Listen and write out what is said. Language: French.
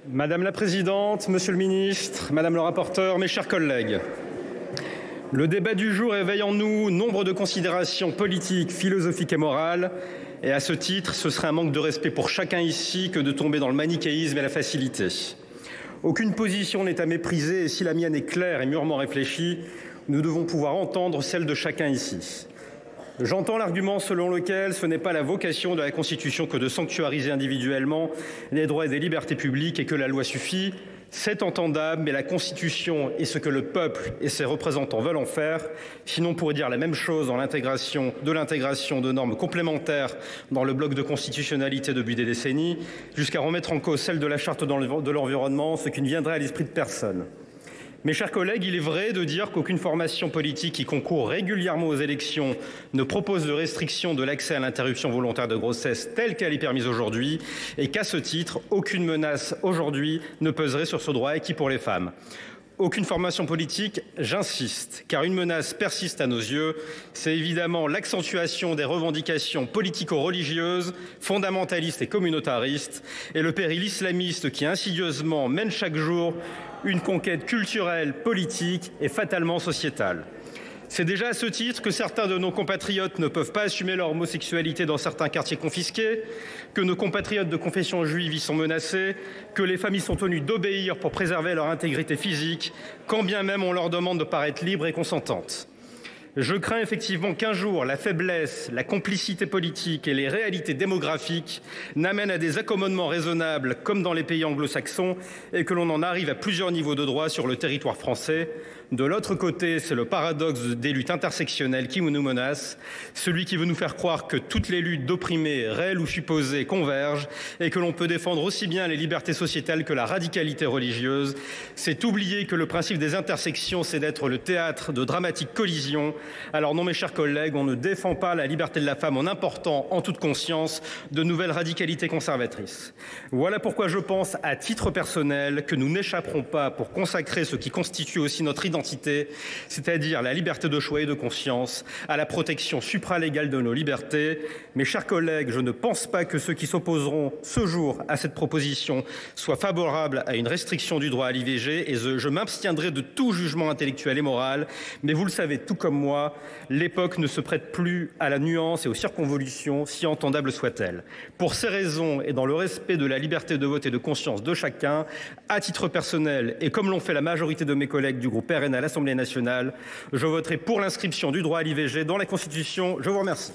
Madame la présidente, monsieur le ministre, madame le rapporteur, mes chers collègues. Le débat du jour éveille en nous nombre de considérations politiques, philosophiques et morales. Et à ce titre, ce serait un manque de respect pour chacun ici que de tomber dans le manichéisme et la facilité. Aucune position n'est à mépriser et si la mienne est claire et mûrement réfléchie, nous devons pouvoir entendre celle de chacun ici. J'entends l'argument selon lequel ce n'est pas la vocation de la Constitution que de sanctuariser individuellement les droits et les libertés publiques et que la loi suffit. C'est entendable, mais la Constitution est ce que le peuple et ses représentants veulent en faire. Sinon, on pourrait dire la même chose dans l'intégration de normes complémentaires dans le bloc de constitutionnalité depuis des décennies, jusqu'à remettre en cause celle de la charte de l'environnement, ce qui ne viendrait à l'esprit de personne. Mes chers collègues, il est vrai de dire qu'aucune formation politique qui concourt régulièrement aux élections ne propose de restriction de l'accès à l'interruption volontaire de grossesse telle qu'elle est permise aujourd'hui et qu'à ce titre, aucune menace aujourd'hui ne pèserait sur ce droit acquis pour les femmes. Aucune formation politique, j'insiste, car une menace persiste à nos yeux, c'est évidemment l'accentuation des revendications politico-religieuses, fondamentalistes et communautaristes, et le péril islamiste qui insidieusement mène chaque jour une conquête culturelle, politique et fatalement sociétale. C'est déjà à ce titre que certains de nos compatriotes ne peuvent pas assumer leur homosexualité dans certains quartiers confisqués, que nos compatriotes de confession juive y sont menacés, que les familles sont tenues d'obéir pour préserver leur intégrité physique, quand bien même on leur demande de paraître libres et consentantes. Je crains effectivement qu'un jour, la faiblesse, la complicité politique et les réalités démographiques n'amènent à des accommodements raisonnables comme dans les pays anglo-saxons et que l'on en arrive à plusieurs niveaux de droit sur le territoire français. De l'autre côté, c'est le paradoxe des luttes intersectionnelles qui nous menace, celui qui veut nous faire croire que toutes les luttes d'opprimés, réelles ou supposées, convergent et que l'on peut défendre aussi bien les libertés sociétales que la radicalité religieuse. C'est oublier que le principe des intersections, c'est d'être le théâtre de dramatiques collisions. Alors non, mes chers collègues, on ne défend pas la liberté de la femme en important, en toute conscience, de nouvelles radicalités conservatrices. Voilà pourquoi je pense, à titre personnel, que nous n'échapperons pas pour consacrer ce qui constitue aussi notre identité, c'est-à-dire la liberté de choix et de conscience, à la protection supralégale de nos libertés. Mes chers collègues, je ne pense pas que ceux qui s'opposeront ce jour à cette proposition soient favorables à une restriction du droit à l'IVG et je m'abstiendrai de tout jugement intellectuel et moral. Mais vous le savez tout comme moi, l'époque ne se prête plus à la nuance et aux circonvolutions, si entendables soient-elles. Pour ces raisons et dans le respect de la liberté de vote et de conscience de chacun, à titre personnel et comme l'ont fait la majorité de mes collègues du groupe RN à l'Assemblée nationale, je voterai pour l'inscription du droit à l'IVG dans la Constitution. Je vous remercie.